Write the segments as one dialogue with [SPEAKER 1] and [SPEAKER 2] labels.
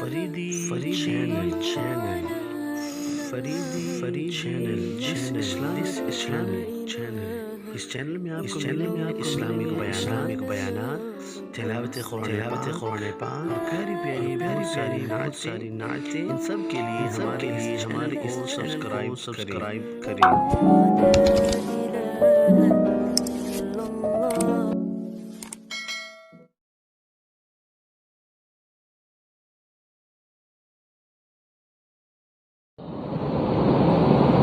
[SPEAKER 1] Faridi channel Faridi channel اس channel میں آپ کو اسلامک بیانات تلاوت قرآن پاک اور پیاری ساری نعتیں ان سب کے لیے ہمارے اس سبسکرائب کریں۔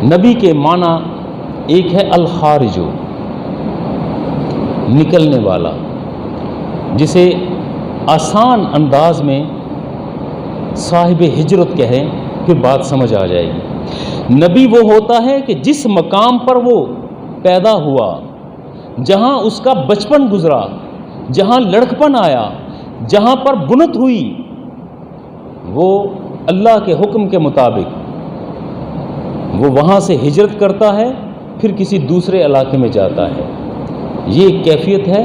[SPEAKER 2] نبی کے معنی ایک ہے الخارجو، نکلنے والا، جسے آسان انداز میں صاحب ہجرت کہیں پھر بات سمجھ آ جائے گی۔ نبی وہ ہوتا ہے کہ جس مقام پر وہ پیدا ہوا، جہاں اس کا بچپن گزرا، جہاں لڑکپن آیا، جہاں پر بنت ہوئی، وہ اللہ کے حکم کے مطابق وہ وہاں سے ہجرت کرتا ہے، پھر کسی دوسرے علاقے میں جاتا ہے۔ یہ ایک کیفیت ہے۔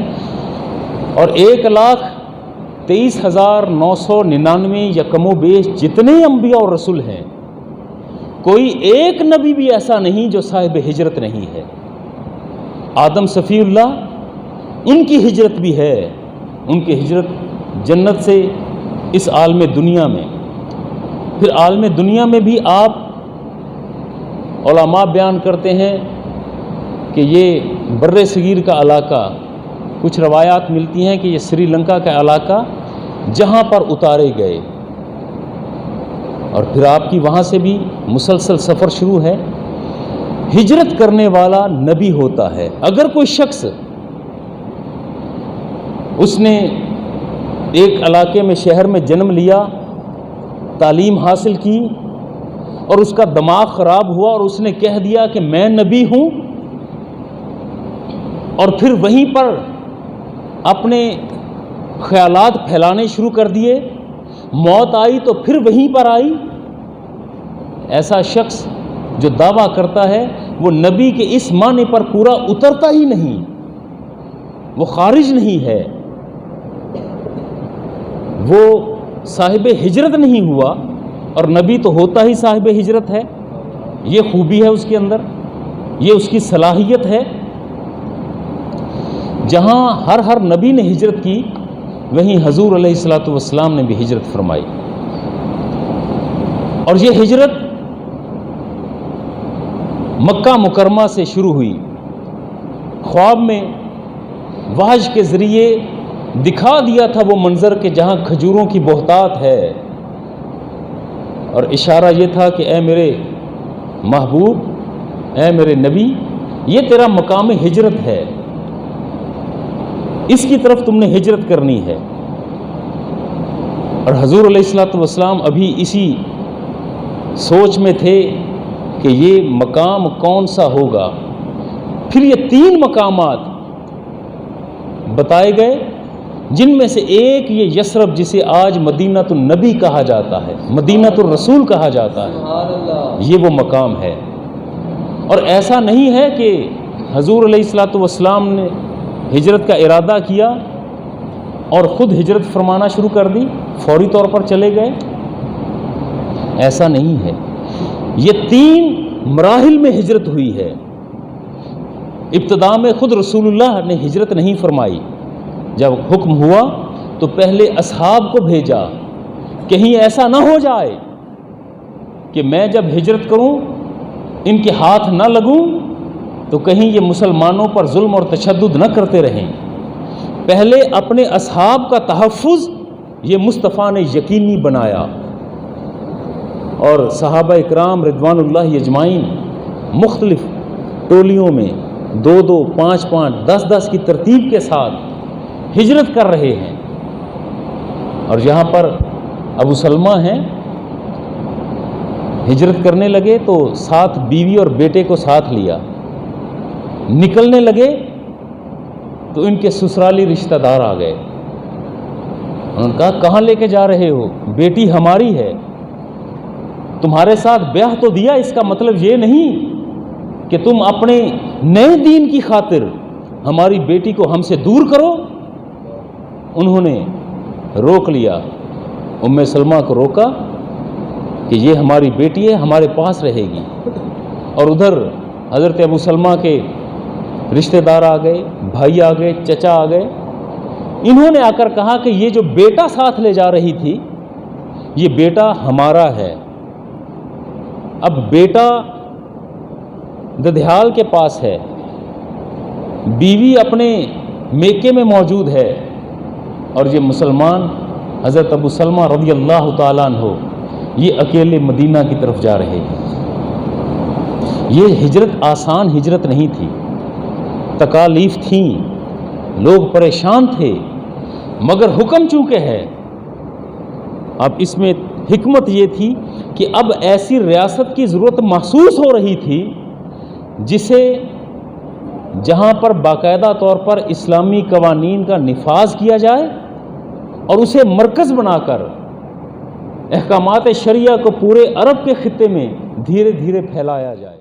[SPEAKER 2] اور 1,23,999 یا کم و بیش جتنے انبیاء اور رسول ہیں، کوئی ایک نبی بھی ایسا نہیں جو صاحب ہجرت نہیں ہے۔ آدم صفی اللہ، ان کی ہجرت بھی ہے، ان کی ہجرت جنت سے اس عالم دنیا میں۔ پھر عالم دنیا میں بھی آپ علماء بیان کرتے ہیں کہ یہ بر صغیر کا علاقہ، کچھ روایات ملتی ہیں کہ یہ سری لنکا کا علاقہ جہاں پر اتارے گئے، اور پھر آپ کی وہاں سے بھی مسلسل سفر شروع ہے۔ ہجرت کرنے والا نبی ہوتا ہے۔ اگر کوئی شخص اس نے ایک علاقے میں، شہر میں جنم لیا، تعلیم حاصل کی، اور اس کا دماغ خراب ہوا اور اس نے کہہ دیا کہ میں نبی ہوں، اور پھر وہیں پر اپنے خیالات پھیلانے شروع کر دیے، موت آئی تو پھر وہیں پر آئی، ایسا شخص جو دعویٰ کرتا ہے وہ نبی کے اس معنی پر پورا اترتا ہی نہیں، وہ خارج نہیں ہے، وہ صاحب ہجرت نہیں ہوا۔ اور نبی تو ہوتا ہی صاحب ہجرت ہے، یہ خوبی ہے اس کے اندر، یہ اس کی صلاحیت ہے۔ جہاں ہر نبی نے ہجرت کی، وہیں حضور علیہ الصلوۃ والسلام نے بھی ہجرت فرمائی۔ اور یہ ہجرت مکہ مکرمہ سے شروع ہوئی۔ خواب میں وحش کے ذریعے دکھا دیا تھا وہ منظر کہ جہاں کھجوروں کی بہتات ہے، اور اشارہ یہ تھا کہ اے میرے محبوب، اے میرے نبی، یہ تیرا مقام ہجرت ہے، اس کی طرف تم نے ہجرت کرنی ہے۔ اور حضور علیہ الصلوۃ والسلام ابھی اسی سوچ میں تھے کہ یہ مقام کون سا ہوگا۔ پھر یہ 3 مقامات بتائے گئے، جن میں سے ایک یہ یثرب، جسے آج مدینہ النبی کہا جاتا ہے، مدینہ الرسول کہا جاتا ہے، یہ وہ مقام ہے۔ اور ایسا نہیں ہے کہ حضور علیہ الصلوۃ والسلام نے ہجرت کا ارادہ کیا اور خود ہجرت فرمانا شروع کر دی، فوری طور پر چلے گئے، ایسا نہیں ہے۔ یہ 3 مراحل میں ہجرت ہوئی ہے۔ ابتدا میں خود رسول اللہ نے ہجرت نہیں فرمائی۔ جب حکم ہوا تو پہلے اصحاب کو بھیجا، کہیں ایسا نہ ہو جائے کہ میں جب ہجرت کروں ان کے ہاتھ نہ لگوں تو کہیں یہ مسلمانوں پر ظلم اور تشدد نہ کرتے رہیں۔ پہلے اپنے اصحاب کا تحفظ یہ مصطفیٰ نے یقینی بنایا، اور صحابہ اکرام رضوان اللہ اجمعین مختلف ٹولیوں میں 2-2، 5-5، 10-10 کی ترتیب کے ساتھ ہجرت کر رہے ہیں۔ اور یہاں پر ابو سلمہ ہیں، ہجرت کرنے لگے تو ساتھ بیوی اور بیٹے کو ساتھ لیا، نکلنے لگے تو ان کے سسرالی رشتہ دار آ گئے۔ انہوں نے کہا کہاں لے کے جا رہے ہو؟ بیٹی ہماری ہے، تمہارے ساتھ بیعہ تو دیا، اس کا مطلب یہ نہیں کہ تم اپنے نئے دین کی خاطر ہماری بیٹی کو ہم سے دور کرو۔ انہوں نے روک لیا، ام سلمہ کو روکا کہ یہ ہماری بیٹی ہے، ہمارے پاس رہے گی، اور ادھر حضرت ابو سلمہ کے رشتہ دار آ گئے، بھائی آ گئے، چچا آ گئے. انہوں نے آ کر کہا کہ یہ جو بیٹا ساتھ لے جا رہی تھی یہ بیٹا ہمارا ہے. اب بیٹا ددھیال کے پاس ہے، بیوی اپنے میکے میں موجود ہے، اور یہ مسلمان حضرت ابو سلمہ رضی اللہ تعالیٰ عنہ یہ اکیلے مدینہ کی طرف جا رہے ہیں. یہ ہجرت آسان ہجرت نہیں تھی، تکالیف تھیں، لوگ پریشان تھے، مگر حکم چونکہ ہے. اب اس میں حکمت یہ تھی کہ اب ایسی ریاست کی ضرورت محسوس ہو رہی تھی جسے جہاں پر باقاعدہ طور پر اسلامی قوانین کا نفاذ کیا جائے اور اسے مرکز بنا کر احکامات شریعہ کو پورے عرب کے خطے میں دھیرے دھیرے پھیلایا جائے.